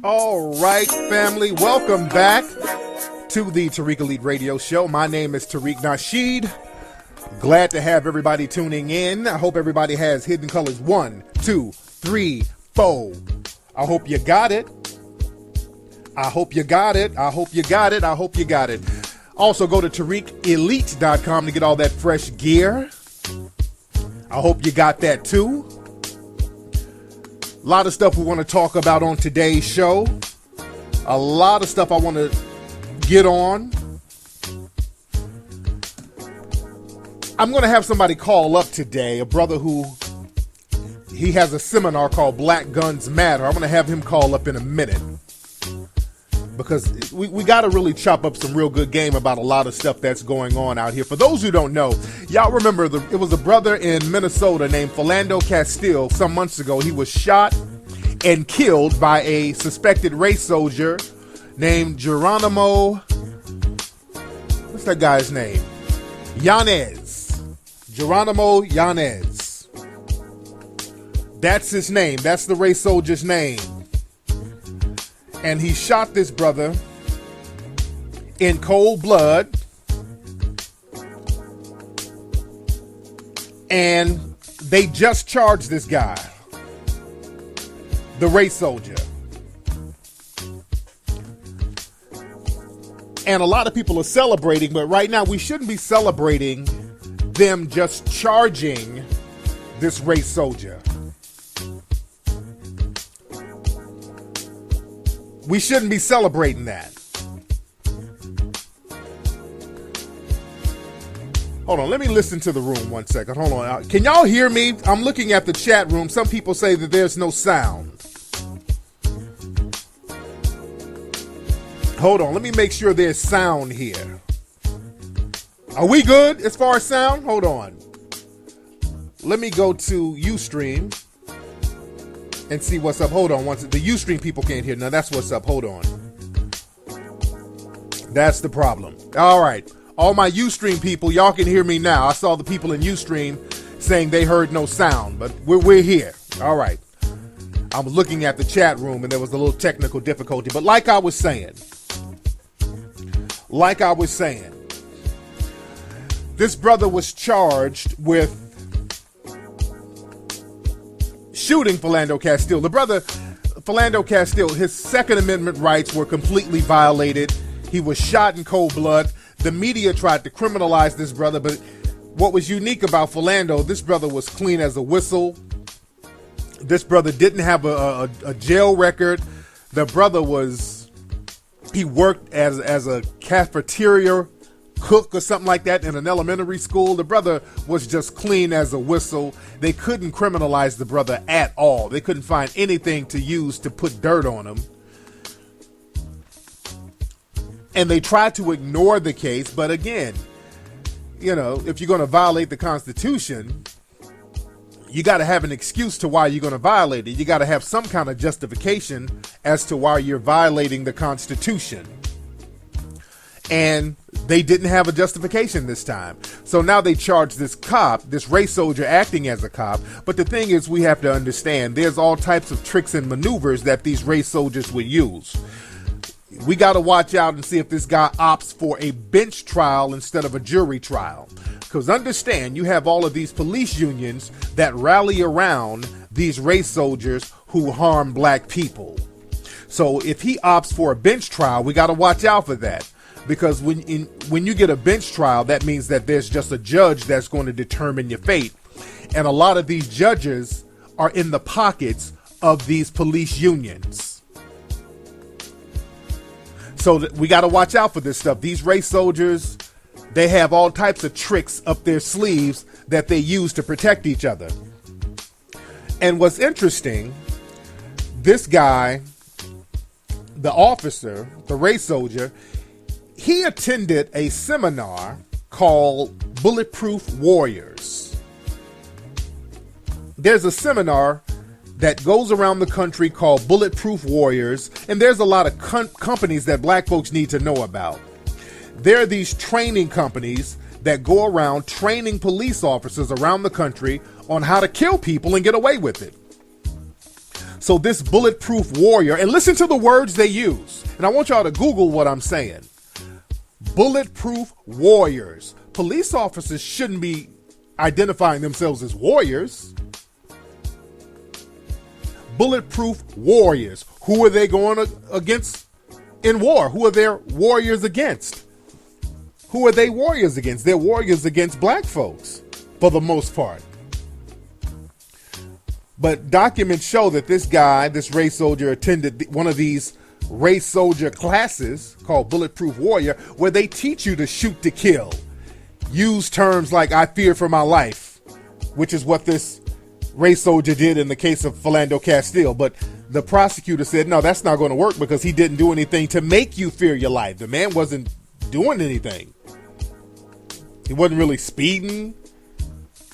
All right, family, welcome back to the Tariq Elite Radio Show. My name is Tariq Nasheed. Glad to have everybody tuning in. I hope everybody has hidden colors 1, 2, 3, 4. I hope you got it. I hope you got it. I hope you got it. I hope you got it. Also, go to TariqElite.com to get all that fresh gear. I hope you got that too. A lot of stuff we want to talk about on today's show. A lot of stuff I want to get on. I'm going to have somebody call up today, a brother who, he has a seminar called Black Guns Matter. I'm going to have him call up in a minute. Because we got to really chop up some real good game about a lot of stuff that's going on out here. For those who don't know, y'all remember it was a brother in Minnesota named Philando Castile. Some months ago, he was shot and killed by a suspected race soldier named Geronimo. What's that guy's name? Yanez. Geronimo Yanez. That's his name. That's the race soldier's name. And he shot this brother in cold blood. And they just charged this guy, the race soldier. And a lot of people are celebrating, but right now we shouldn't be celebrating them just charging this race soldier. We shouldn't be celebrating that. Hold on, let me listen to the room 1 second. Hold on. Can y'all hear me? I'm looking at the chat room. Some people say that there's no sound. Hold on, let me make sure there's sound here. Are we good as far as sound? Hold on. Let me go to Ustream and see what's up. Hold on. Once the Ustream people can't hear. Now that's what's up. Hold on. That's the problem. All right. All my Ustream people, y'all can hear me now. I saw the people in Ustream saying they heard no sound, but we're here. All right. I was looking at the chat room and there was a little technical difficulty. But like I was saying, this brother was charged with shooting Philando Castile. The brother, Philando Castile, his Second Amendment rights were completely violated. He was shot in cold blood. The media tried to criminalize this brother, but what was unique about Philando, this brother was clean as a whistle. This brother didn't have a jail record. The brother he worked as a cafeteria cook or something like that in an elementary school. The brother was just clean as a whistle. They couldn't criminalize the brother at all. They couldn't find anything to use to put dirt on him. And they tried to ignore the case, but again, you know, if you're going to violate the Constitution, you got to have an excuse to why you're going to violate it. You got to have some kind of justification as to why you're violating the Constitution. And they didn't have a justification this time. So now they charge this cop, this race soldier acting as a cop. But the thing is, we have to understand there's all types of tricks and maneuvers that these race soldiers would use. We got to watch out and see if this guy opts for a bench trial instead of a jury trial. Because understand, you have all of these police unions that rally around these race soldiers who harm black people. So if he opts for a bench trial, we got to watch out for that. Because when you get a bench trial, that means that there's just a judge that's going to determine your fate. And a lot of these judges are in the pockets of these police unions. So we got to watch out for this stuff. These race soldiers, they have all types of tricks up their sleeves that they use to protect each other. And what's interesting, this guy, the officer, the race soldier, he attended a seminar called Bulletproof Warriors. There's a seminar that goes around the country called Bulletproof Warriors, and there's a lot of companies that black folks need to know about. There are these training companies that go around training police officers around the country on how to kill people and get away with it. So this bulletproof warrior, and listen to the words they use. And I want y'all to Google what I'm saying. Bulletproof warriors. Police officers shouldn't be identifying themselves as warriors. Bulletproof warriors. Who are they going against in war? Who are their warriors against? Who are they warriors against? They're warriors against black folks, for the most part. But documents show that this guy, this race soldier, attended one of these race soldier classes called Bulletproof Warrior, where they teach you to shoot to kill. Use terms like "I fear for my life," which is what this race soldier did in the case of Philando Castile. But the prosecutor said, no, that's not going to work because he didn't do anything to make you fear your life. The man wasn't doing anything. He wasn't really speeding.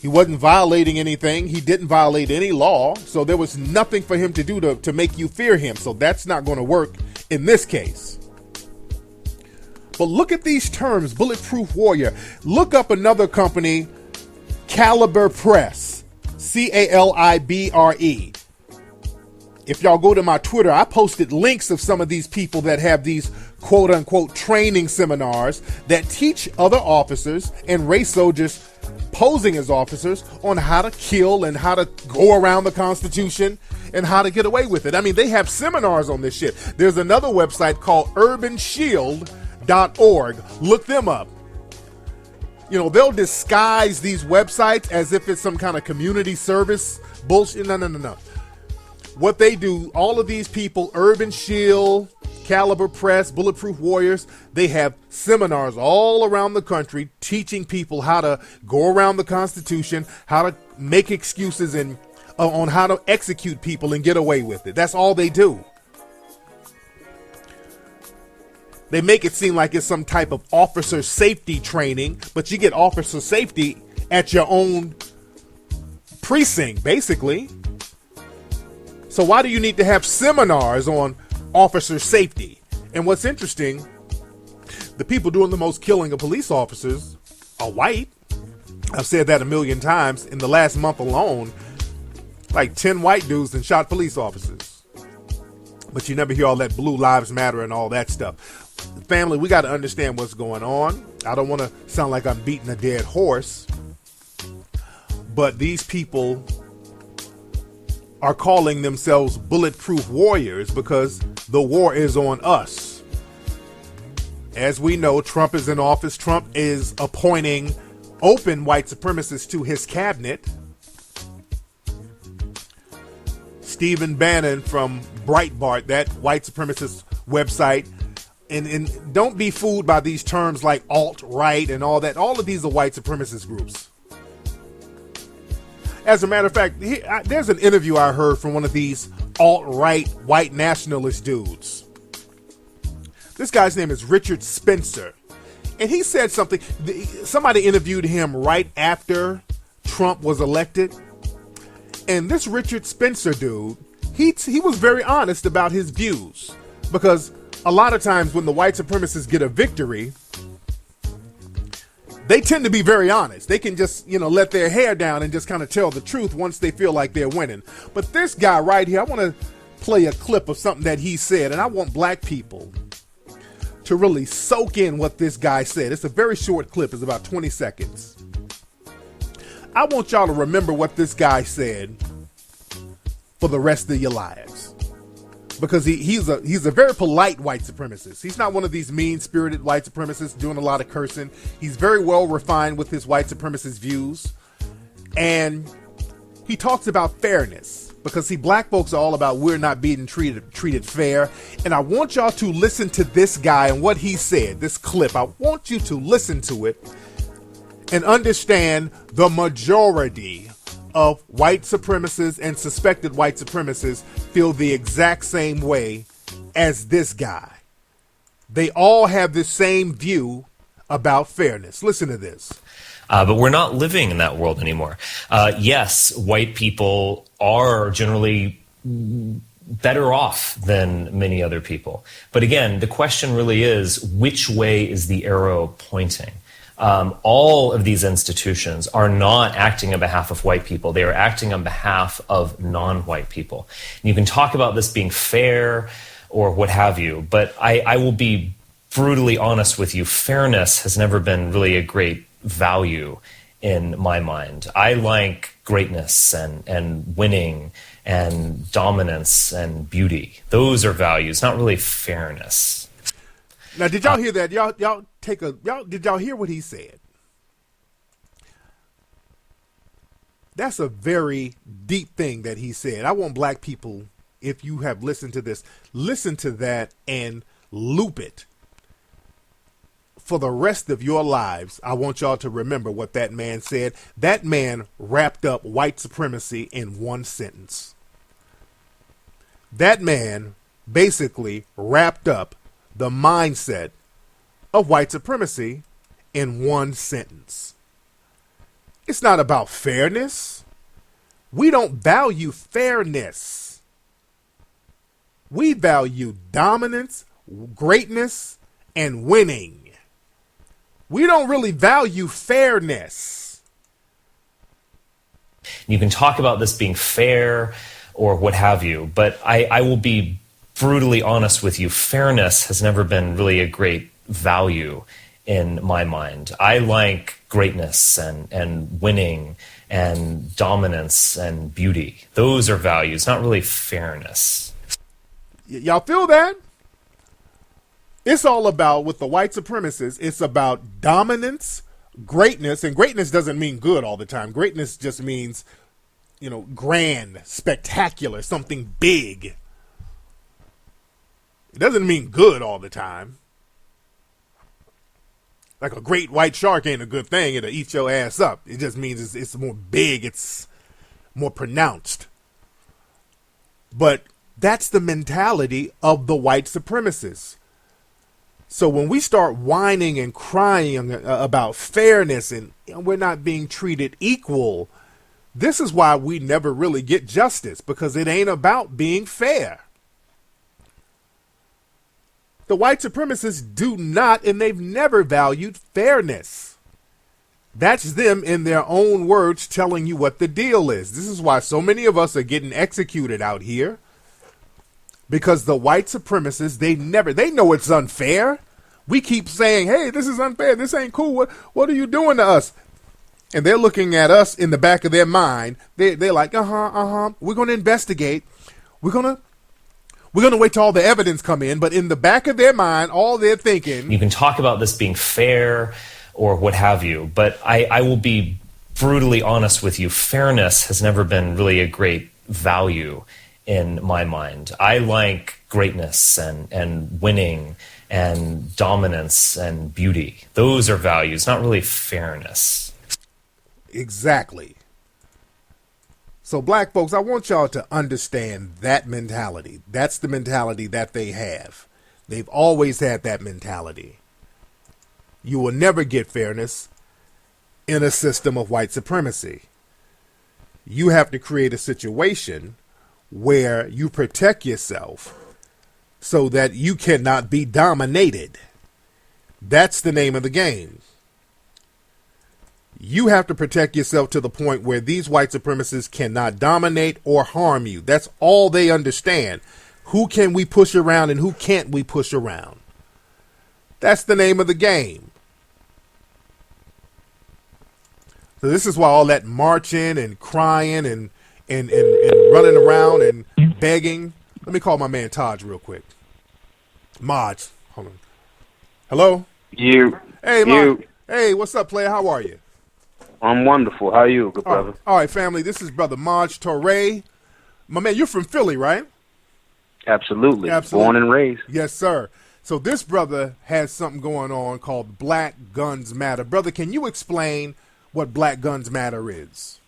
He wasn't violating anything. He didn't violate any law. So there was nothing for him to do to make you fear him. So that's not going to work in this case. But look at these terms, Bulletproof Warrior. Look up another company, Caliber Press, Calibre. If y'all go to my Twitter, I posted links of some of these people that have these quote unquote training seminars that teach other officers and race soldiers posing as officers on how to kill and how to go around the Constitution and how to get away with it. I mean, they have seminars on this shit. There's another website called urbanshield.org. Look them up. You know, they'll disguise these websites as if it's some kind of community service bullshit. No. What they do, all of these people, Urban Shield, Caliber Press, Bulletproof Warriors, they have seminars all around the country teaching people how to go around the Constitution, how to make excuses and on how to execute people and get away with it. That's all they do. They make it seem like it's some type of officer safety training, but you get officer safety at your own precinct, basically. So why do you need to have seminars on officer safety? And what's interesting, the people doing the most killing of police officers are white. I've said that a million times. In the last month alone, like 10 white dudes that shot police officers. But you never hear all that Blue Lives Matter and all that stuff. Family, we got to understand what's going on. I don't want to sound like I'm beating a dead horse, but these people are calling themselves bulletproof warriors because the war is on us. As we know, Trump is in office. Trump is appointing open white supremacists to his cabinet. Stephen Bannon from Breitbart, that white supremacist website. And don't be fooled by these terms like alt-right and all that. All of these are white supremacist groups. As a matter of fact, there's an interview I heard from one of these alt-right white nationalist dudes. This guy's name is Richard Spencer. And he said something. Somebody interviewed him right after Trump was elected. And this Richard Spencer dude, he was very honest about his views. Because a lot of times when the white supremacists get a victory, they tend to be very honest. They can just, let their hair down and just kind of tell the truth once they feel like they're winning. But this guy right here, I want to play a clip of something that he said, and I want black people to really soak in what this guy said. It's a very short clip. It's about 20 seconds. I want y'all to remember what this guy said for the rest of your lives. Because he's a very polite white supremacist. He's not one of these mean-spirited white supremacists doing a lot of cursing. He's very well refined with his white supremacist views. And he talks about fairness. Because, see, black folks are all about we're not being treated fair. And I want y'all to listen to this guy and what he said, this clip. I want you to listen to it and understand the majority of white supremacists and suspected white supremacists feel the exact same way as this guy. They all have the same view about fairness. Listen to this. But we're not living in that world anymore. Yes, white people are generally better off than many other people. But again, the question really is, which way is the arrow pointing? all of these institutions are not acting on behalf of white people. They are acting on behalf of non-white people. And you can talk about this being fair or what have you, but I will be brutally honest with you. Fairness has never been really a great value in my mind. I like greatness and winning and dominance and beauty. Those are values, not really fairness. Now, did y'all hear that? Did y'all hear what he said? That's a very deep thing that he said. I want black people, if you have listened to this, listen to that and loop it. For the rest of your lives, I want y'all to remember what that man said. That man wrapped up white supremacy in one sentence. That man basically wrapped up the mindset of white supremacy in one sentence. It's not about fairness. We don't value fairness. We value dominance, greatness, and winning. We don't really value fairness. You can talk about this being fair or what have you, but I will be brutally honest with you. Fairness has never been really a great value in my mind. I like greatness and winning and dominance and beauty. Those are values, not really fairness. Y'all feel that? It's all about, with the white supremacists, it's about dominance, greatness, and greatness doesn't mean good all the time. Greatness just means, grand, spectacular, something big. It doesn't mean good all the time. Like a great white shark ain't a good thing. It'll eat your ass up. It just means it's more big. It's more pronounced. But that's the mentality of the white supremacists. So when we start whining and crying about fairness and we're not being treated equal, this is why we never really get justice, because it ain't about being fair. The white supremacists do not, and they've never valued fairness. That's them in their own words telling you what the deal is. This is why so many of us are getting executed out here. Because the white supremacists, they know it's unfair. We keep saying, hey, this is unfair. This ain't cool. What are you doing to us? And they're looking at us in the back of their mind. They're like, we're going to investigate. We're going to wait till all the evidence come in. But in the back of their mind, all they're thinking. You can talk about this being fair or what have you, but I will be brutally honest with you. Fairness has never been really a great value in my mind. I like greatness and winning and dominance and beauty. Those are values, not really fairness. Exactly. So black folks, I want y'all to understand that mentality. That's the mentality that they have. They've always had that mentality. You will never get fairness in a system of white supremacy. You have to create a situation where you protect yourself so that you cannot be dominated. That's the name of the game. You have to protect yourself to the point where these white supremacists cannot dominate or harm you. That's all they understand. Who can we push around and who can't we push around? That's the name of the game. So this is why all that marching and crying and running around and begging. Let me call my man Taj real quick. Maj, hold on. Hello? You. Hey, Maj. Hey, what's up, player? How are you? I'm wonderful. How are you, good brother? All right, family. This is brother Maj Torre. My man, you're from Philly, right? Absolutely. Absolutely. Born and raised. Yes, sir. So this brother has something going on called Black Guns Matter. Brother, can you explain what Black Guns Matter is?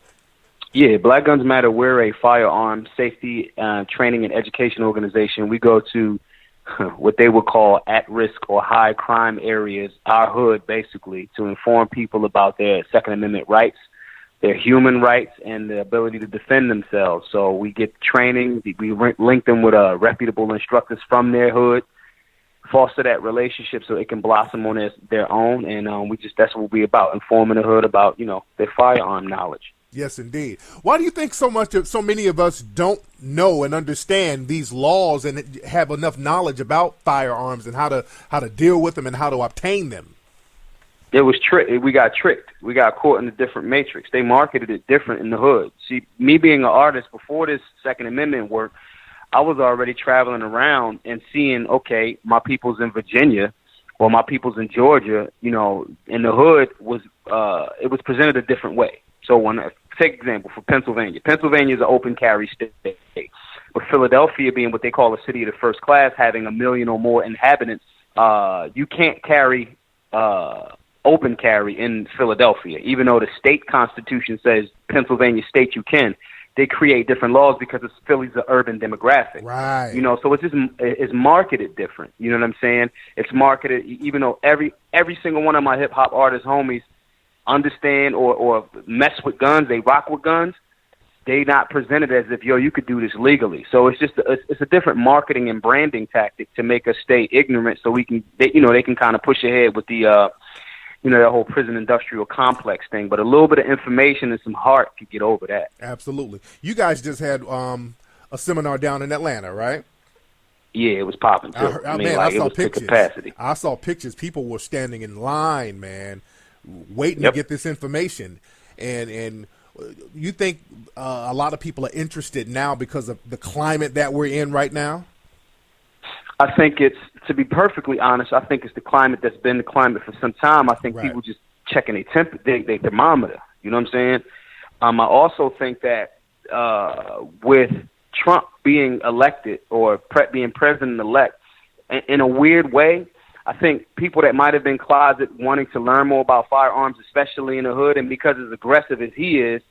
Yeah, Black Guns Matter. We're a firearm safety training and education organization. We go to what they would call at-risk or high crime areas, our hood, basically, to inform people about their Second Amendment rights, their human rights, and the ability to defend themselves. So we get training. We link them with reputable instructors from their hood foster that relationship so it can blossom on their own. And that's what we're about, informing the hood about, their firearm knowledge. Yes, indeed. Why do you think so many of us don't know and understand these laws and have enough knowledge about firearms and how to deal with them and how to obtain them? It was we got tricked. We got caught in a different matrix. They marketed it different in the hood. See, me being an artist, before this Second Amendment work, I was already traveling around and seeing, okay, my people's in Virginia or my people's in Georgia, in the hood it was presented a different way. So take example for Pennsylvania. Pennsylvania is an open carry state. But Philadelphia being what they call a city of the first class, having 1 million or more inhabitants, you can't carry open carry in Philadelphia, even though the state constitution says Pennsylvania state you can. They create different laws because Philly's an urban demographic. Right. So it's marketed different. You know what I'm saying? It's marketed, even though every single one of my hip hop artist homies understand or mess with guns, they rock with guns, they not presented as if, you could do this legally. So it's just it's a different marketing and branding tactic to make us stay ignorant so they can kind of push ahead with the that whole prison industrial complex thing. But a little bit of information and some heart could get over that. Absolutely. You guys just had a seminar down in Atlanta, right? Yeah, it was popping too. I saw pictures. Capacity. I saw pictures. People were standing in line, man, waiting to get this information. And you think a lot of people are interested now because of the climate that we're in right now? I think to be perfectly honest, I think it's the climate that's been the climate for some time. I think people just checking their thermometer. You know what I'm saying? I also think that with Trump being elected or being president-elect, in a weird way, I think people that might have been closet wanting to learn more about firearms, especially in the hood, and because as aggressive as he is,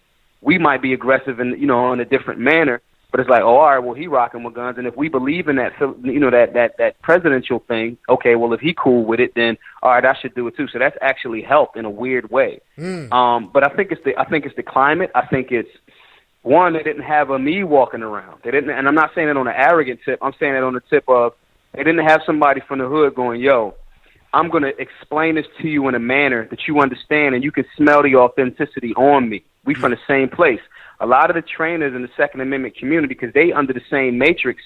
we might be aggressive in a different manner. But it's like, oh, all right, well, he rocking with guns, and if we believe in that, that presidential thing, okay, well, if he cool with it, then all right, I should do it too. So that's actually helped in a weird way. But I think it's the climate. I think it's one, they didn't have me walking around. They didn't, and I'm not saying it on an arrogant tip. I'm saying it on the tip of they didn't have somebody from the hood going, yo, I'm going to explain this to you in a manner that you understand and you can smell the authenticity on me. We from the same place. A lot of the trainers in the Second Amendment community, because they under the same matrix,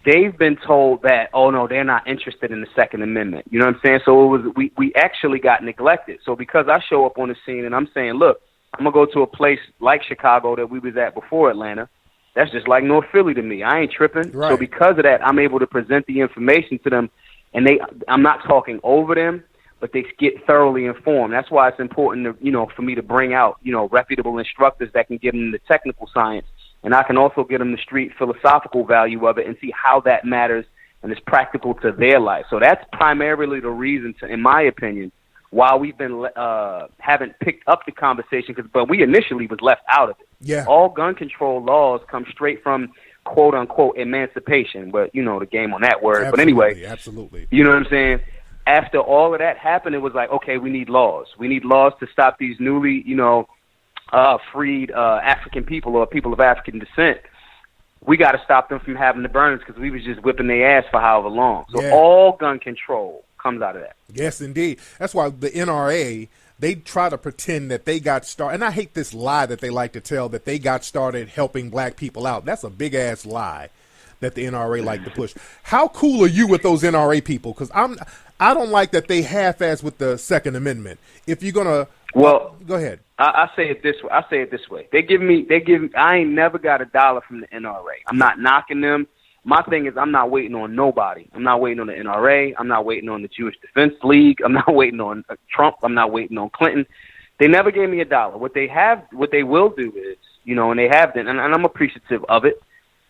they've been told that, oh, no, they're not interested in the Second Amendment. You know what I'm saying? So we actually got neglected. So because I show up on the scene and I'm saying, look, I'm going to go to a place like Chicago that we was at before Atlanta. That's just like North Philly to me. I ain't tripping. Right. So because of that, I'm able to present the information to them, and I'm not talking over them, but they get thoroughly informed. That's why it's important to, for me to bring out, reputable instructors that can give them the technical science, and I can also give them the street philosophical value of it and see how that matters and is practical to their life. So that's primarily the reason, in my opinion, why we've been haven't picked up the conversation, but we initially was left out of it. Yeah. All gun control laws come straight from quote unquote emancipation, but the game on that word. Absolutely, but anyway, absolutely. You know what I'm saying? After all of that happened, it was like, okay, we need laws. We need laws to stop these newly, freed African people or people of African descent. We got to stop them from having the burners because we was just whipping their ass for however long. So all gun control comes out of that. Yes, indeed. That's why the NRA, they try to pretend that they got started. And I hate this lie that they like to tell, that they got started helping black people out. That's a big-ass lie that the NRA like to push. How cool are you with those NRA people? Because I don't like that they half-ass with the Second Amendment. If you're going to... Well, go ahead. I say it this way. They give me, I ain't never got $1 from the NRA. I'm not knocking them. My thing is, I'm not waiting on nobody. I'm not waiting on the NRA. I'm not waiting on the Jewish Defense League. I'm not waiting on Trump. I'm not waiting on Clinton. They never gave me $1. What they will do is, and they have done, and I'm appreciative of it,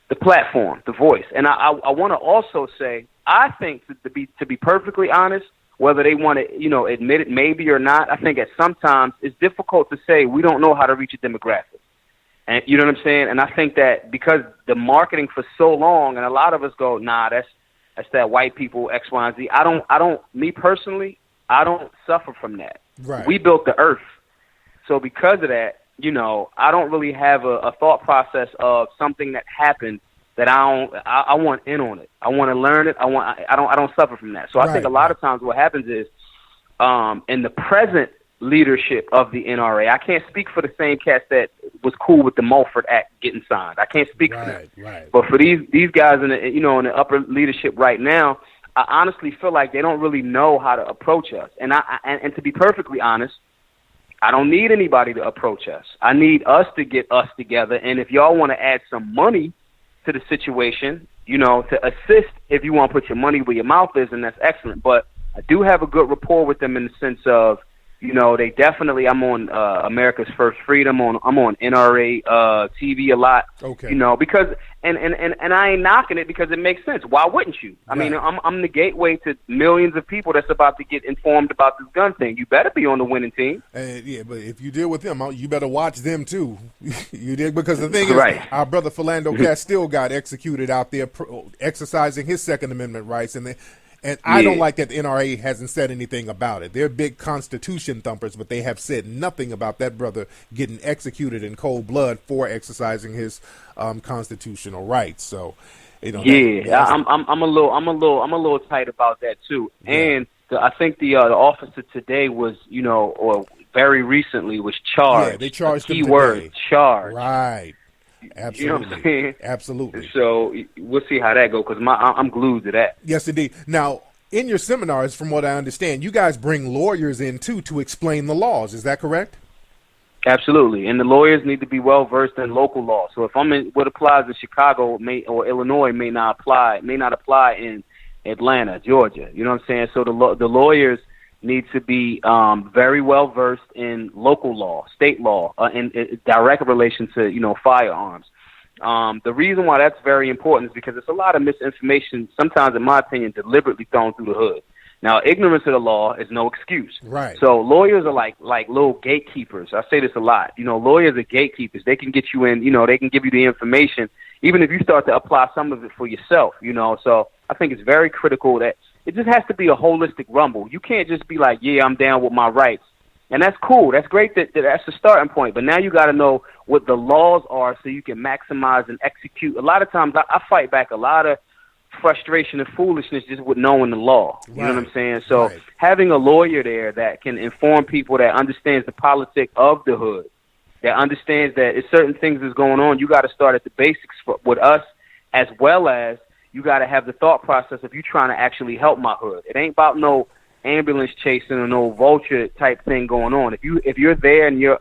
the platform, the voice. And I want to also say, I think to be perfectly honest, whether they want to, admit it maybe or not, I think at sometimes it's difficult to say we don't know how to reach a demographic. And you know what I'm saying? And I think that because the marketing for so long, and a lot of us go, nah, that's that white people, X, Y, and Z. Me personally, I don't suffer from that. Right. We built the earth. So because of that, I don't really have a thought process of something that happened that I want in on it. I want to learn it. I don't suffer from that. So I think a lot of times what happens is, in the present leadership of the NRA, I can't speak for the same cats that was cool with the Mulford Act getting signed. I can't speak for them. Right. But for these guys in the upper leadership right now, I honestly feel like they don't really know how to approach us. And and to be perfectly honest, I don't need anybody to approach us. I need us to get us together. And if y'all want to add some money to the situation, to assist, if you want to put your money where your mouth is, and that's excellent. But I do have a good rapport with them in the sense of, they definitely, I'm on America's First Freedom, I'm on NRA TV a lot, because, and I ain't knocking it because it makes sense. Why wouldn't you? I mean, I'm the gateway to millions of people that's about to get informed about this gun thing. You better be on the winning team. Yeah, but if you deal with them, you better watch them too. You did, because the thing is, our brother Philando Castile got executed out there exercising his Second Amendment rights, and I don't like that the NRA hasn't said anything about it. They're big Constitution thumpers, but they have said nothing about that brother getting executed in cold blood for exercising his constitutional rights. So, I'm a little tight about that too. Yeah. And I think the officer today was, or very recently was charged. Yeah, they charged him today. Keyword, charged. Right. Absolutely. You know what I'm saying? Absolutely. So we'll see how that goes, because I'm glued to that. Yes, indeed. Now, in your seminars, from what I understand, you guys bring lawyers in, too, to explain the laws. Is that correct? Absolutely. And the lawyers need to be well-versed in local law. So if what applies in Chicago or Illinois may not apply in Atlanta, Georgia. You know what I'm saying? So the lawyers need to be very well versed in local law, state law, in direct relation to firearms. The reason why that's very important is because it's a lot of misinformation, sometimes, in my opinion, deliberately thrown through the hood. Now, ignorance of the law is no excuse. Right. So lawyers are like little gatekeepers. I say this a lot. Lawyers are gatekeepers. They can get you in. They can give you the information, even if you start to apply some of it for yourself. So I think it's very critical that it just has to be a holistic rumble. You can't just be like, yeah, I'm down with my rights. And that's cool. That's great that's the starting point. But now you got to know what the laws are so you can maximize and execute. A lot of times I fight back a lot of frustration and foolishness just with knowing the law. You know what I'm saying? So having a lawyer there that can inform people, that understands the politics of the hood, that understands that if certain things is going on, you got to start at the basics with us, as well as you got to have the thought process of you trying to actually help my hood. It ain't about no ambulance chasing or no vulture type thing going on. If you're there and you're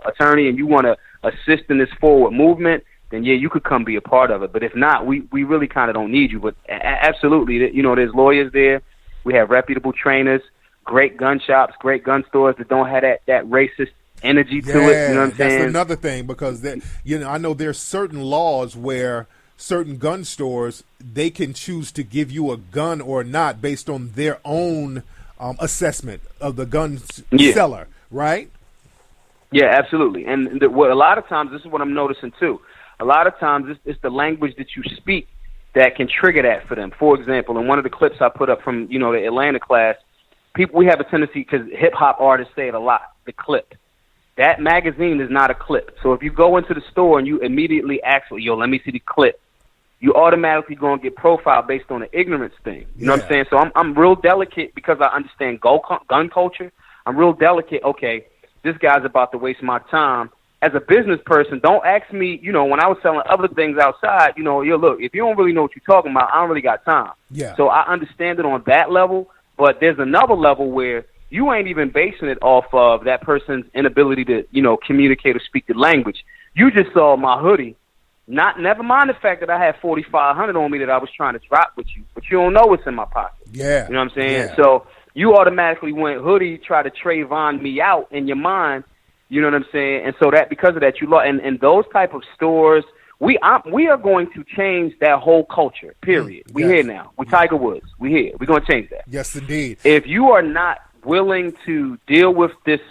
attorney and you want to assist in this forward movement, then yeah, you could come be a part of it. But if not, we really kind of don't need you. But absolutely, there's lawyers there. We have reputable trainers, great gun shops, great gun stores that don't have that racist energy to it. You know what I'm saying? That's another thing, because I know there's certain laws where certain gun stores, they can choose to give you a gun or not based on their own assessment of the gun seller, right? Yeah, absolutely. And a lot of times, this is what I'm noticing too. A lot of times, it's the language that you speak that can trigger that for them. For example, in one of the clips I put up from the Atlanta class, we have a tendency, because hip hop artists say it a lot, the clip. That magazine is not a clip. So if you go into the store and you immediately ask, yo, let me see the clip, you automatically going to get profiled based on the ignorance thing. You know what I'm saying? So I'm real delicate, because I understand gun culture. I'm real delicate. Okay, this guy's about to waste my time. As a business person, don't ask me, when I was selling other things outside, yo, look, if you don't really know what you're talking about, I don't really got time. Yeah. So I understand it on that level, but there's another level where you ain't even basing it off of that person's inability to, communicate or speak the language. You just saw my hoodie. Never mind the fact that I had 4,500 on me that I was trying to drop with you, but you don't know what's in my pocket. Yeah. You know what I'm saying? Yeah. So you automatically went hoodie, try to Trayvon me out in your mind. You know what I'm saying? And so that, because of that, you lost. And those type of stores, we are going to change that whole culture, period. We here now. We Tiger Woods. We here. We're going to change that. Yes, indeed. If you are not willing to deal with this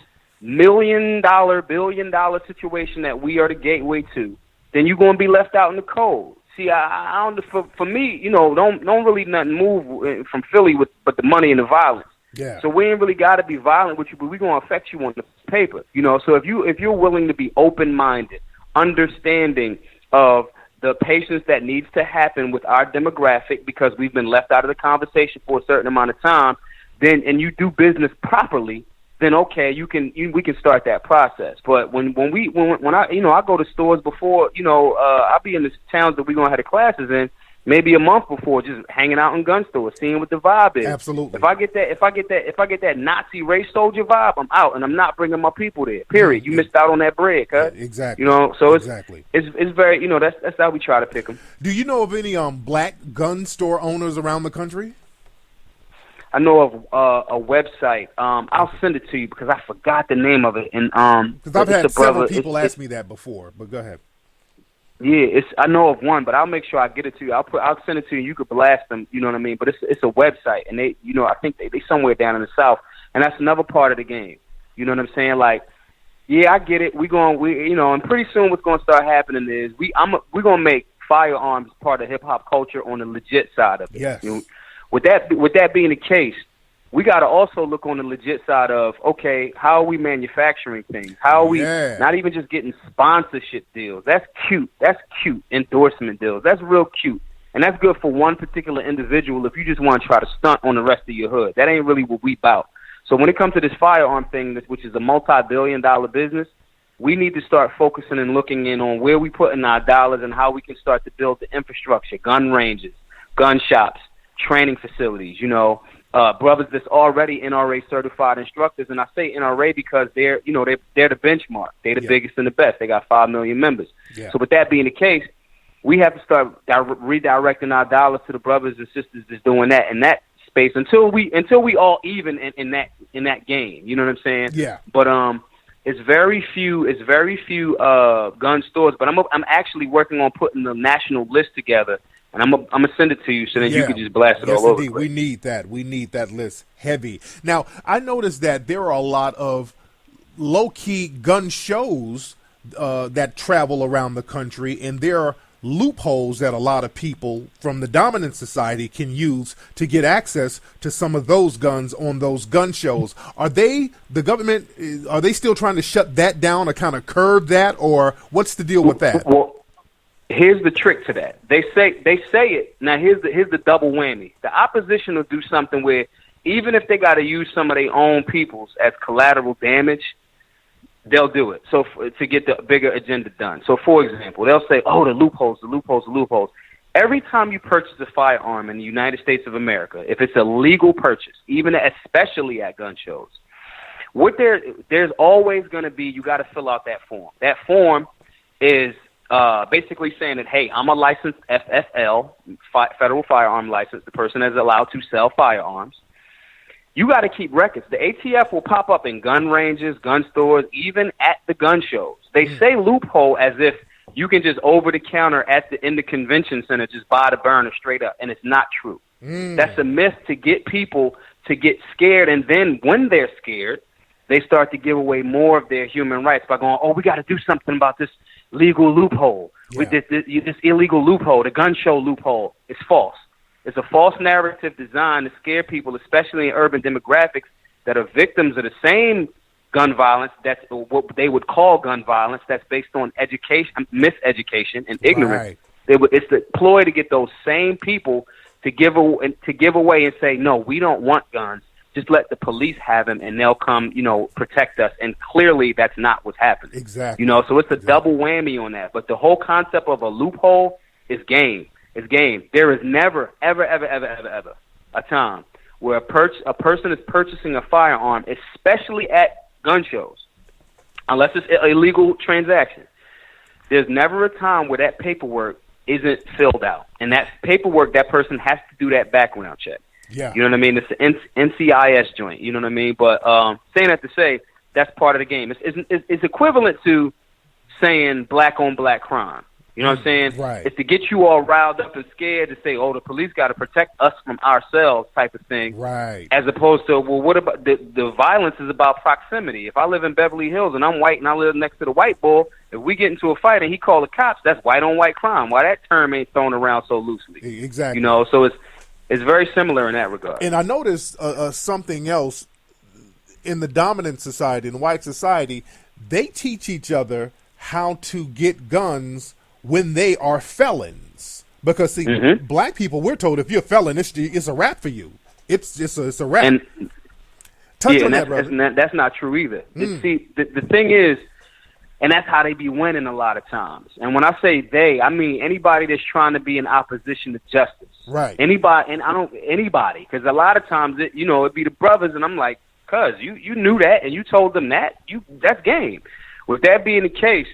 $1 billion situation that we are the gateway to, then you're going to be left out in the cold. See, I don't. For me, don't really nothing move from Philly but the money and the violence. Yeah. So we ain't really got to be violent with you, but we're going to affect you on the paper. So if you're willing to be open-minded, understanding of the patience that needs to happen with our demographic, because we've been left out of the conversation for a certain amount of time, then and you do business properly, then okay, we can start that process. But when I go to stores before, I'll be in the towns that we're gonna have the classes in, maybe a month before, just hanging out in gun stores, seeing what the vibe is. Absolutely. If I get that Nazi race soldier vibe, I'm out, and I'm not bringing my people there. Period. You missed out on that bread, cut. Yeah, exactly. So exactly. It's very, that's how we try to pick them. Do you know of any black gun store owners around the country? I know of a website. I'll send it to you because I forgot the name of it. And because I've had several people ask me that before. But go ahead. Yeah, I know of one, but I'll make sure I get it to you. I'll send it to you. You could blast them. You know what I mean? But it's a website, and they, I think they somewhere down in the South, and that's another part of the game. You know what I'm saying? Like, yeah, I get it. And pretty soon what's going to start happening is we're going to make firearms part of hip hop culture on the legit side of it. Yes. With that being the case, we got to also look on the legit side of, okay, how are we manufacturing things? How are we not even just getting sponsorship deals? That's cute. Endorsement deals. That's real cute. And that's good for one particular individual if you just want to try to stunt on the rest of your hood. That ain't really what we about. So when it comes to this firearm thing, which is a multi-billion-dollar business, we need to start focusing and looking in on where we put in our dollars and how we can start to build the infrastructure, gun ranges, gun shops, training facilities, brothers that's already NRA certified instructors. And I say NRA because they're the benchmark. They're the biggest and the best. They got 5 million members. Yeah. So with that being the case, we have to start redirecting our dollars to the brothers and sisters that's doing that in that space until we all even in that game. You know what I'm saying? Yeah. But it's very few gun stores. But I'm actually working on putting the national list together. And I'm gonna send it to you so then you can just blast it all over. Indeed. We need that. We need that list heavy. Now, I noticed that there are a lot of low-key gun shows that travel around the country, and there are loopholes that a lot of people from the dominant society can use to get access to some of those guns on those gun shows. Are the government still trying to shut that down or kind of curb that, or what's the deal with that? Well, here's the trick to that. They say it. Now here's the double whammy. The opposition will do something where even if they got to use some of their own peoples as collateral damage, they'll do it. So to get the bigger agenda done. So for example, they'll say, "Oh, the loopholes." Every time you purchase a firearm in the United States of America, if it's a legal purchase, especially at gun shows, there's always going to be, you got to fill out that form. That form is basically saying that, hey, I'm a licensed FFL, federal firearm license, the person is allowed to sell firearms. You got to keep records. The ATF will pop up in gun ranges, gun stores, even at the gun shows. They say loophole as if you can just over the counter in the convention center just buy the burner straight up, and it's not true. That's a myth to get people to get scared, and then when they're scared, they start to give away more of their human rights by going, "Oh, we got to do something about this legal loophole, with this illegal loophole, the gun show loophole." It's false. It's a false narrative designed to scare people, especially in urban demographics that are victims of the same gun violence. That's what they would call gun violence. That's based on miseducation, and ignorance. Right. It's the ploy to get those same people to give away and say, "No, we don't want guns. Just let the police have them, and they'll come, protect us." And clearly, that's not what's happening. Exactly. So it's a double whammy on that. But the whole concept of a loophole is game. It's game. There is never, ever, ever, ever, ever, ever a time where a person is purchasing a firearm, especially at gun shows, unless it's an illegal transaction. There's never a time where that paperwork isn't filled out, and that paperwork, that person has to do that background check. Yeah. You know what I mean? It's the NCIS joint. You know what I mean? But saying that to say that's part of the game. It's equivalent to saying black on black crime. You know what I'm saying? Right. It's to get you all riled up and scared to say, "Oh, the police got to protect us from ourselves," type of thing. Right. As opposed to, well, what about the violence is about proximity. If I live in Beverly Hills and I'm white and I live next to the white bull, if we get into a fight and he call the cops, that's white on white crime. Why that term ain't thrown around so loosely? Exactly. So it's very similar in that regard. And I noticed something else in the dominant society, in white society, they teach each other how to get guns when they are felons. Because see, black people, we're told if you're a felon, it's a wrap for you. It's a wrap. And touch on that, brother. That's not true either. See, the thing is, and that's how they be winning a lot of times. And when I say they, I mean anybody that's trying to be in opposition to justice. Right. Anybody, and anybody, because a lot of times it'd be the brothers, and I'm like, cuz you knew that and you told them that, that's game. With that being the case,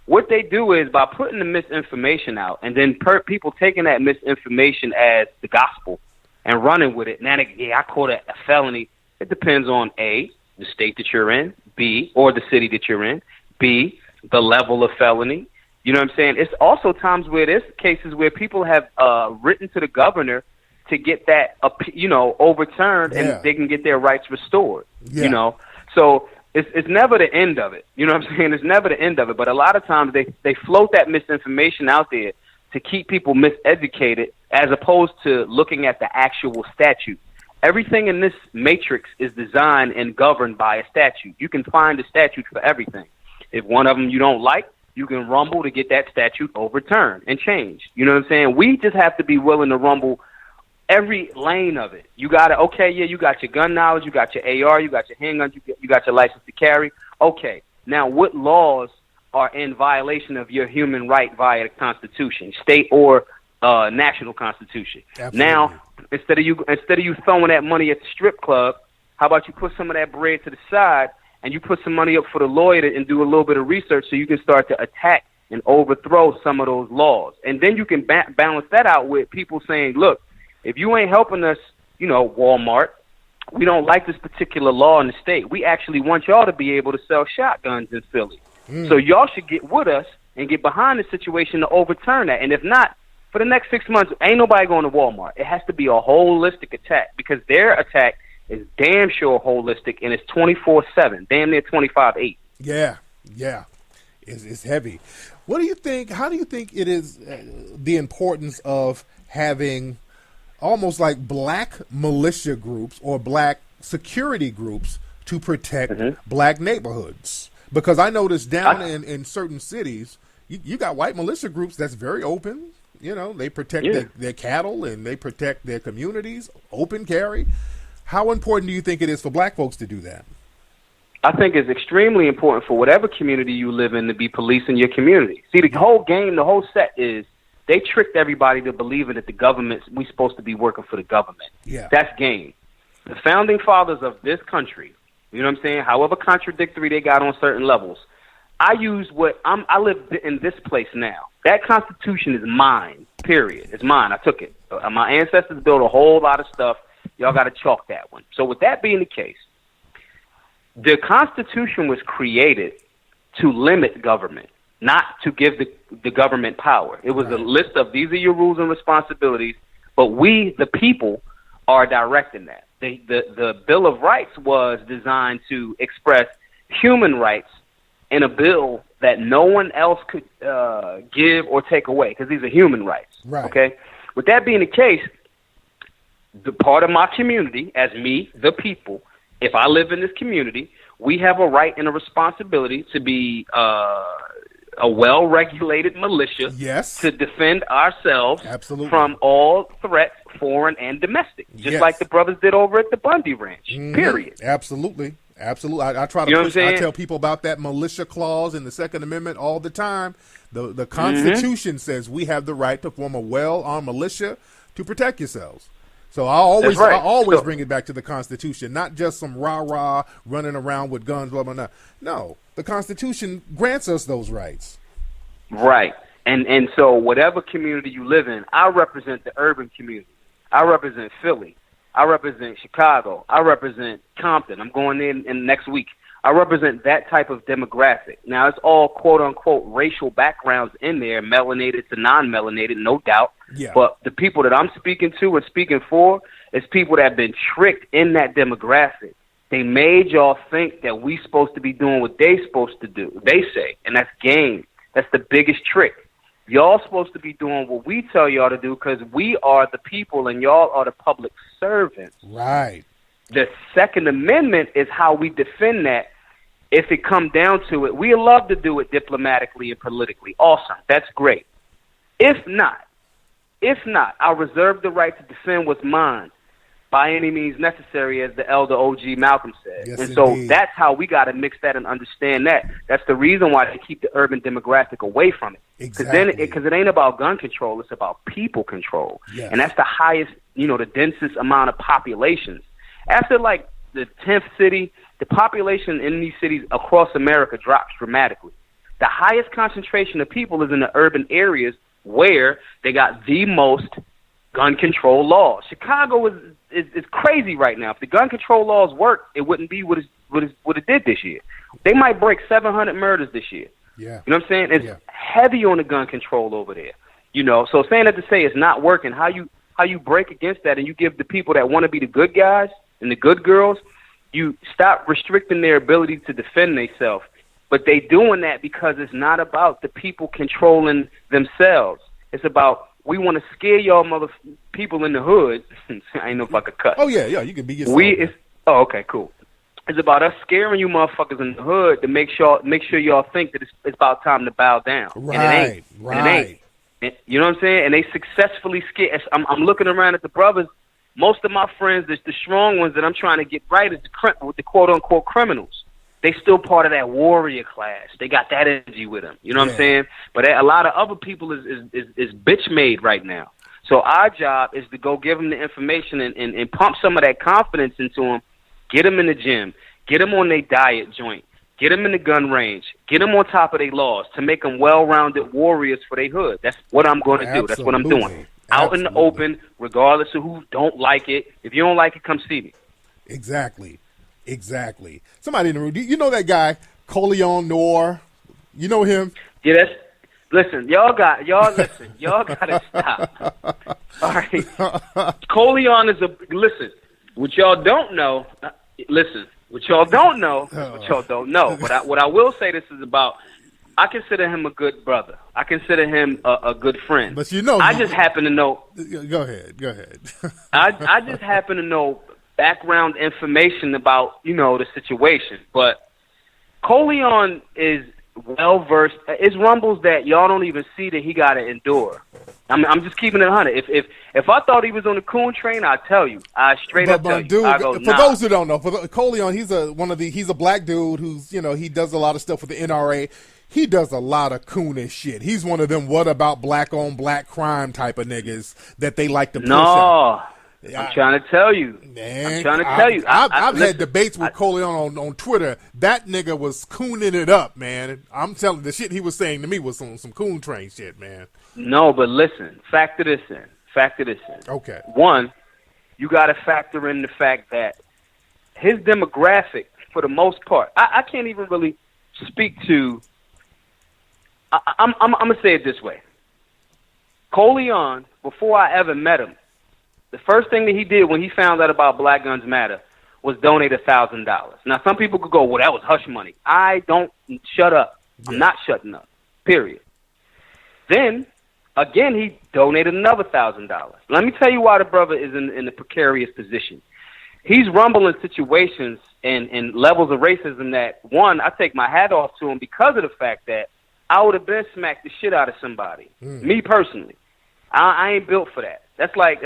what they do is by putting the misinformation out, and then people taking that misinformation as the gospel and running with it. Now, I call that a felony. It depends on A, the state that you're in, B, or the city that you're in, B, the level of felony. You know what I'm saying? It's also times where there's cases where people have written to the governor to get that, overturned, and they can get their rights restored. Yeah. So it's never the end of it. You know what I'm saying? It's never the end of it. But a lot of times they float that misinformation out there to keep people miseducated, as opposed to looking at the actual statute. Everything in this matrix is designed and governed by a statute. You can find a statute for everything. If one of them you don't like, you can rumble to get that statute overturned and changed. You know what I'm saying? We just have to be willing to rumble every lane of it. You got to, you got your gun knowledge, you got your AR, you got your handguns, you got your license to carry. Okay, now what laws are in violation of your human right via the Constitution, state or national Constitution? Absolutely. Now, instead of you throwing that money at the strip club, how about you put some of that bread to the side and you put some money up for the lawyer and do a little bit of research so you can start to attack and overthrow some of those laws. And then you can balance that out with people saying, look, if you ain't helping us, Walmart, we don't like this particular law in the state. We actually want y'all to be able to sell shotguns in Philly. So y'all should get with us and get behind the situation to overturn that. And if not, for the next 6 months, ain't nobody going to Walmart. It has to be a holistic attack, because their attack is damn sure holistic, and it's 24/7, damn near 25/8. Yeah. It's heavy. What do you think? How do you think it is the importance of having almost like black militia groups or black security groups to protect black neighborhoods? Because I noticed down in certain cities, you got white militia groups that's very open. They protect their cattle and they protect their communities, open carry. How important do you think it is for black folks to do that? I think it's extremely important for whatever community you live in to be policing your community. See, the whole game, the whole set is they tricked everybody to believing that we're supposed to be working for the government. Yeah. That's game. The founding fathers of this country, you know what I'm saying, however contradictory they got on certain levels, I live in this place now. That Constitution is mine, period. It's mine. I took it. My ancestors built a whole lot of stuff. Y'all got to chalk that one. So with that being the case, the Constitution was created to limit government, not to give the government power. It was a list of these are your rules and responsibilities, but we, the people, are directing that. The Bill of Rights was designed to express human rights in a bill that no one else could give or take away, because these are human rights. Right. Okay? With that being the case, the part of my community, as me, the people, if I live in this community, we have a right and a responsibility to be a well-regulated militia to defend ourselves from all threats, foreign and domestic, just like the brothers did over at the Bundy Ranch, period. Absolutely. I try to I tell people about that militia clause in the Second Amendment all the time. The Constitution says we have the right to form a well-armed militia to protect yourselves. So I always bring it back to the Constitution, not just some rah-rah running around with guns, blah, blah, blah. No, the Constitution grants us those rights. Right. And so whatever community you live in, I represent the urban community. I represent Philly. I represent Chicago. I represent Compton. I'm going in next week. I represent that type of demographic. Now, it's all quote-unquote racial backgrounds in there, melanated to non-melanated, no doubt. Yeah. But the people that I'm speaking to and speaking for is people that have been tricked in that demographic. They made y'all think that we supposed to be doing what they supposed to do, they say, and that's game. That's the biggest trick. Y'all supposed to be doing what we tell y'all to do, because we are the people and y'all are the public servants. Right. The Second Amendment is how we defend that if it come down to it, we love to do it diplomatically and politically. Awesome. That's great. If not, I'll reserve the right to defend what's mine by any means necessary, as the elder O.G. Malcolm said. Yes, and so indeed. that's how we got to mix that and understand that. That's the reason why they keep the urban demographic away from it. Exactly. Because it ain't about gun control, it's about people control. Yes. And that's the highest, the densest amount of populations. After like the 10th city, the population in these cities across America drops dramatically. The highest concentration of people is in the urban areas where they got the most gun control laws. Chicago is crazy right now. If the gun control laws worked, it wouldn't be what it did this year. They might break 700 murders this year. Yeah. You know what I'm saying? It's heavy on the gun control over there. So saying that to say it's not working, how you break against that and you give the people that want to be the good guys and the good girls, you stop restricting their ability to defend themselves. But they doing that because it's not about the people controlling themselves. It's about, we want to scare y'all people in the hood. I ain't know if I could cut. Oh, yeah, you can be yourself. Okay, cool. It's about us scaring you motherfuckers in the hood to make sure y'all think that it's about time to bow down. Right, and it ain't. right. And it ain't. And, you know what I'm saying? And they successfully scare. I'm looking around at the brothers. Most of my friends, the strong ones that I'm trying to get right, is the quote-unquote criminals. They still part of that warrior class. They got that energy with them. You know what I'm saying? But a lot of other people is bitch made right now. So our job is to go give them the information and pump some of that confidence into them. Get them in the gym. Get them on their diet joint. Get them in the gun range. Get them on top of their laws to make them well-rounded warriors for their hood. That's what I'm going to do. That's what I'm doing. Out in the open, regardless of who don't like it. If you don't like it, come see me. Exactly. Somebody in the room. You know that guy, Coleon Noir? You know him? Yeah, listen, y'all gotta stop. All right. Coleon is what y'all don't know is what y'all don't know. But what I will say this is about, I consider him a good brother. I consider him a good friend. But I just happen to know. Go ahead. I just happen to know background information about, the situation. But Coleon is well-versed. It's rumbles that y'all don't even see that he got to endure. I'm just keeping it 100. If I thought he was on the Coon train, I'd tell you. I straight up tell dude, you. I go, for those who don't know, Coleon, he's a black dude who's, he does a lot of stuff with the NRA. He does a lot of coonish shit. He's one of them what about black on black crime type of niggas that they like to push out. I'm trying to tell you. Man, I've had debates with Coleon on Twitter. That nigga was cooning it up, man. I'm telling you, the shit he was saying to me was some coon train shit, man. No, but listen, factor this in. Okay. One, you got to factor in the fact that his demographic, for the most part, I can't even really speak to. I'm going to say it this way. Coleon, before I ever met him, the first thing that he did when he found out about Black Guns Matter was donate $1,000. Now, some people could go, well, that was hush money. I don't shut up. Yeah. I'm not shutting up, period. Then, again, he donated another $1,000. Let me tell you why the brother is in a precarious position. He's rumbling situations and levels of racism that, one, I take my hat off to him because of the fact that I would have been smacked the shit out of somebody. Me personally. I ain't built for that. That's like,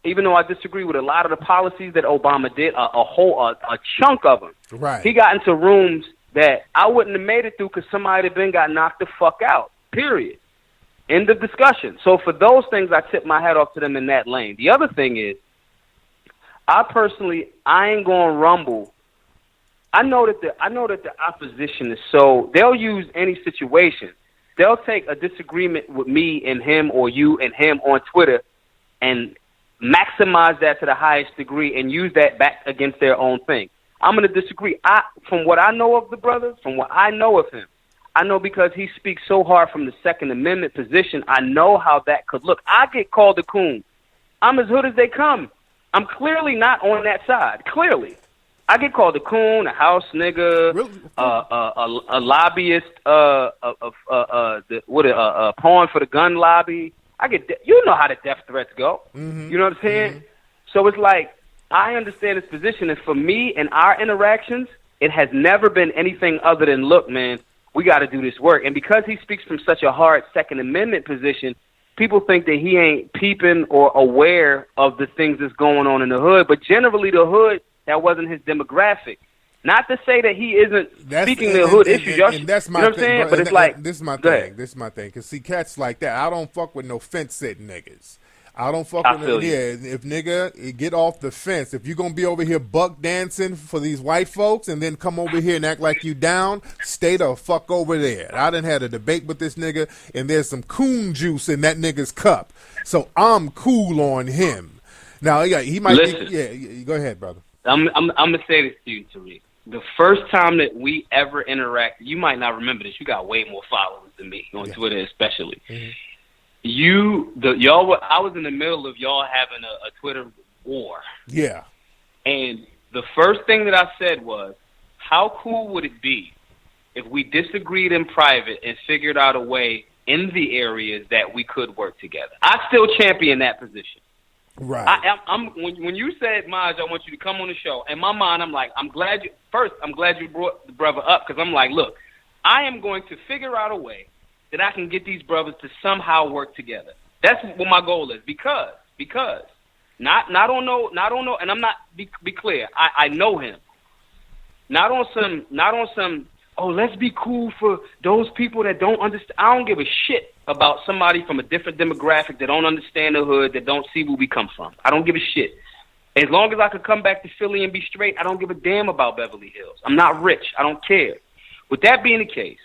even though I disagree with a lot of the policies that Obama did, a chunk of them. Right. He got into rooms that I wouldn't have made it through because somebody had been got knocked the fuck out. Period. End of discussion. So for those things, I tip my hat off to them in that lane. The other thing is, I ain't going to rumble. I know that the opposition is so, they'll use any situation. They'll take a disagreement with me and him or you and him on Twitter and maximize that to the highest degree and use that back against their own thing. I'm going to disagree. From what I know of the brother, from what I know of him, I know because he speaks so hard from the Second Amendment position, I know how that could look. I get called a coon. I'm as hood as they come. I'm clearly not on that side. Clearly. I get called a coon, a house nigga, really? A lobbyist, a pawn for the gun lobby. You know how the death threats go. Mm-hmm. You know what I'm saying? Mm-hmm. So it's like, I understand his position, and for me and our interactions, it has never been anything other than, look, man, we got to do this work. And because he speaks from such a hard Second Amendment position, people think that he ain't peeping or aware of the things that's going on in the hood. But generally, the hood, that wasn't his demographic. Not to say that he isn't speaking the hood issues. And that's my you know what thing, I'm saying? bro. But it's like, this is my go thing. ahead. This is my thing. Because, see, cats like that, I don't fuck with no fence-sitting niggas. I don't fuck I with feel them. you. Yeah, if nigga, get off the fence. If you're going to be over here buck dancing for these white folks and then come over here and act like you down, stay the fuck over there. I done had a debate with this nigga, and there's some Coon juice in that nigga's cup. So I'm cool on him. Now, yeah, he might Listen. be, yeah, go ahead, brother. I'm going to say this to you, Tariq. The first time that we ever interacted, you might not remember this. You got way more followers than me on Twitter, especially. Mm-hmm. I was in the middle of y'all having a Twitter war. Yeah. And the first thing that I said was, how cool would it be if we disagreed in private and figured out a way in the areas that we could work together? I still champion that position. Right. When you said, Maj, I want you to come on the show, in my mind, I'm like, I'm glad you brought the brother up, because I'm like, look, I am going to figure out a way that I can get these brothers to somehow work together. That's what my goal is, because not on no, and I'm not, be clear, I know him. Not on some, oh, let's be cool for those people that don't understand. I don't give a shit about somebody from a different demographic that don't understand the hood, that don't see where we come from. I don't give a shit. As long as I could come back to Philly and be straight, I don't give a damn about Beverly Hills. I'm not rich. I don't care. With that being the case,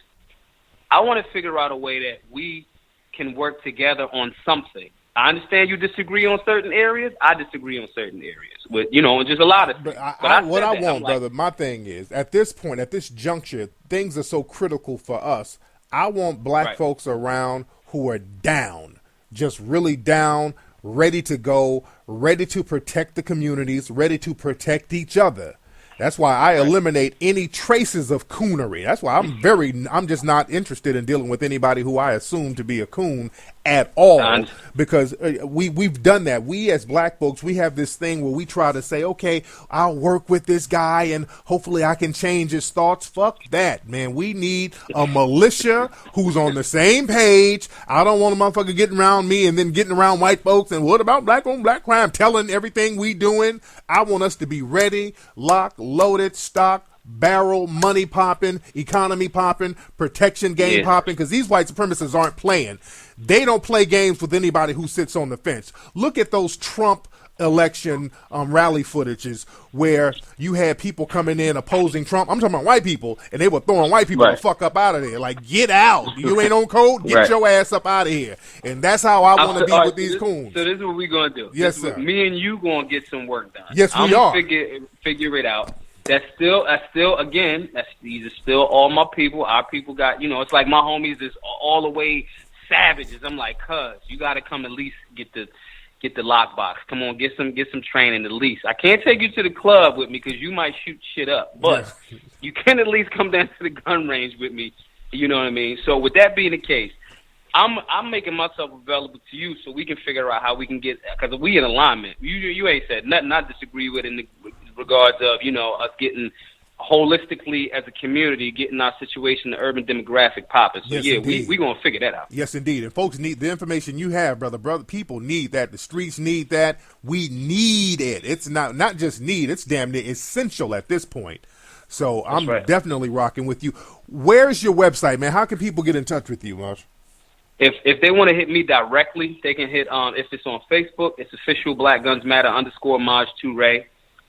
I want to figure out a way that we can work together on something. I understand you disagree on certain areas. I disagree on certain areas. With, just a lot of things. What I want, brother, my thing is, at this point, at this juncture, things are so critical for us. I want black folks around who are down, just really down, ready to go, ready to protect the communities, ready to protect each other. That's why I eliminate any traces of coonery. That's why I'm just not interested in dealing with anybody who I assume to be a coon at all, because we've done that. We as black folks, we have this thing where we try to say, okay, I'll work with this guy and hopefully I can change his thoughts. Fuck that, man. We need a militia who's on the same page. I don't want a motherfucker getting around me and then getting around white folks and what about black on black crime, telling everything we doing. I want us to be ready, locked, loaded, stock, barrel, money popping, economy popping, protection game popping, because these white supremacists aren't playing. They don't play games with anybody who sits on the fence. Look at those Trump election rally footages where you had people coming in opposing Trump. I'm talking about white people, and they were throwing white people the fuck up out of there. Like, get out. You ain't on code? Get your ass up out of here. And that's how I want to be with these coons. So this is what we're going to do. Yes, sir. Me and you going to get some work done. Yes, we are. Figure it out. That's still again, these are still all my people. Our people got, it's like my homies is all the way savages. I'm like, cuz, you got to come at least get the lockbox. Come on, get some training at least. I can't take you to the club with me because you might shoot shit up, but you can at least come down to the gun range with me. You know what I mean? So with that being the case, I'm making myself available to you so we can figure out how we can get, because we in alignment. You ain't said nothing I disagree with in the regards of, us getting holistically as a community, getting our situation, the urban demographic popping. So we going to figure that out. Yes, indeed. And folks need the information you have, brother. People need that. The streets need that. We need it. It's not just need. It's damn near essential at this point. So I'm definitely rocking with you. Where's your website, man? How can people get in touch with you, Maj? If they want to hit me directly, they can hit if it's on Facebook, it's official Black Guns Matter _Maj Toure.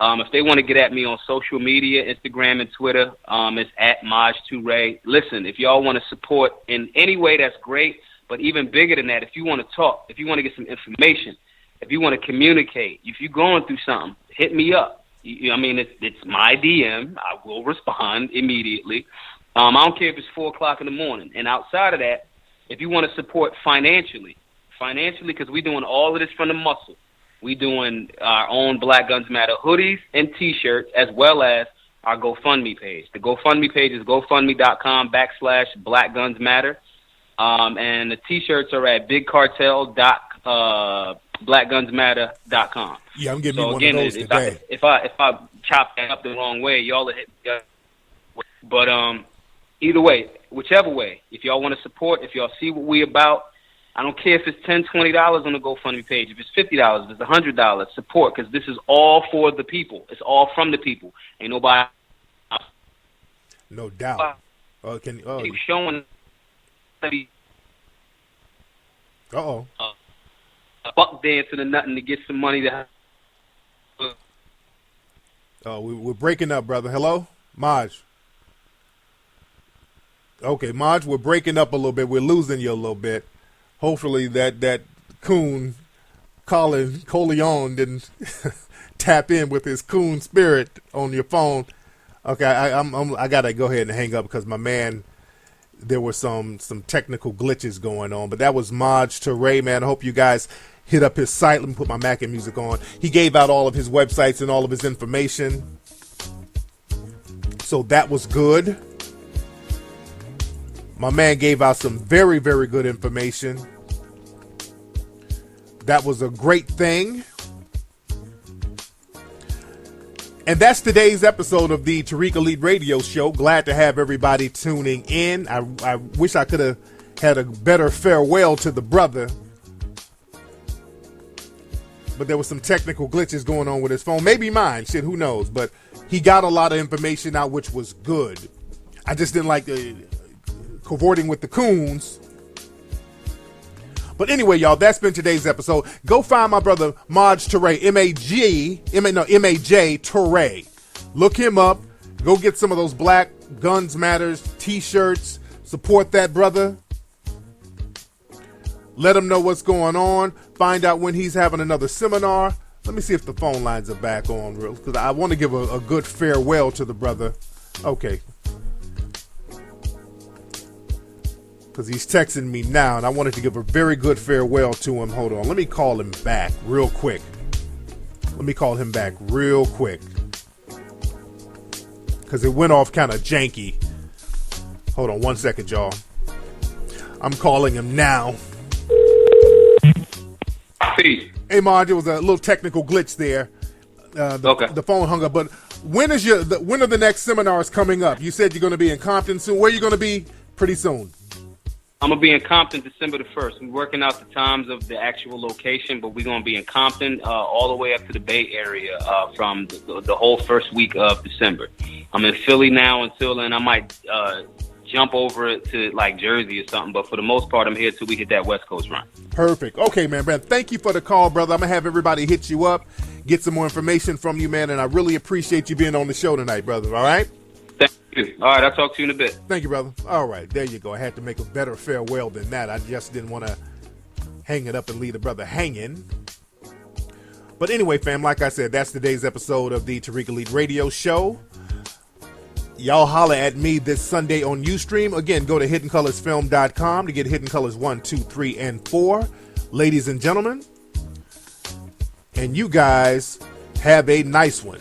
If they want to get at me on social media, Instagram and Twitter, it's at Maj Toure. Listen, if y'all want to support in any way, that's great. But even bigger than that, if you want to talk, if you want to get some information, if you want to communicate, if you're going through something, hit me up. It's my DM. I will respond immediately. I don't care if it's 4 o'clock in the morning. And outside of that, if you want to support financially, because we're doing all of this from the muscle. We doing our own Black Guns Matter hoodies and T-shirts, as well as our GoFundMe page. The GoFundMe page is GoFundMe.com/Black Guns Matter. And the T-shirts are at BigCartel.BlackGunsMatter.com. Yeah, I'm getting me one of those today. If I chop that up the wrong way, y'all hit me up. But either way, whichever way, if y'all want to support, if y'all see what we about, I don't care if it's $10, $20 on the GoFundMe page, if it's $50, if it's $100, support, because this is all for the people. It's all from the people. Ain't nobody. No doubt. Keep showing. Uh-oh. Buck dancing or nothing to get some money to. Oh, we're breaking up, brother. Hello, Maj. Okay, Maj, we're breaking up a little bit. We're losing you a little bit. Hopefully that Coon Colin Coleon didn't tap in with his Coon spirit on your phone. Okay, I gotta go ahead and hang up because my man, there were some technical glitches going on. But that was Maj Teray, man. I hope you guys hit up his site. Let me put my Mac and music on. He gave out all of his websites and all of his information, so that was good. My man gave out some very, very good information. That was a great thing. And that's today's episode of the Tariq Elite Radio Show. Glad to have everybody tuning in. I wish I could have had a better farewell to the brother, but there was some technical glitches going on with his phone. Maybe mine. Shit, who knows? But he got a lot of information out, which was good. I just didn't like cavorting with the coons. But anyway, y'all, that's been today's episode. Go find my brother Maj Teray, M-A-J Teray. Look him up. Go get some of those Black Guns Matters t-shirts. Support that brother. Let him know what's going on. Find out when he's having another seminar. Let me see if the phone lines are back on, real, because I want to give a good farewell to the brother. Okay. Because he's texting me now, and I wanted to give a very good farewell to him. Hold on. Let me call him back real quick. Because it went off kind of janky. Hold on 1 second, y'all. I'm calling him now. Peace. Hey, Marge, it was a little technical glitch there. Okay. The phone hung up. But when are the next seminars coming up? You said you're going to be in Compton soon. Where are you going to be pretty soon? I'm going to be in Compton December the 1st. We're working out the times of the actual location, but we're going to be in Compton all the way up to the Bay Area from the whole first week of December. I'm in Philly now until then. I might jump over to like Jersey or something, but for the most part, I'm here till we hit that West Coast run. Perfect. Okay, man. Thank you for the call, brother. I'm going to have everybody hit you up, get some more information from you, man, and I really appreciate you being on the show tonight, brother. All right? Thank you. All right, I'll talk to you in a bit. Thank you, brother. All right, there you go. I had to make a better farewell than that. I just didn't want to hang it up and leave the brother hanging. But anyway, fam, like I said, that's today's episode of the Tariq Elite Radio Show. Y'all holler at me this Sunday on Ustream. Again, go to hiddencolorsfilm.com to get Hidden Colors 1, 2, 3, and 4. Ladies and gentlemen, and you guys have a nice one.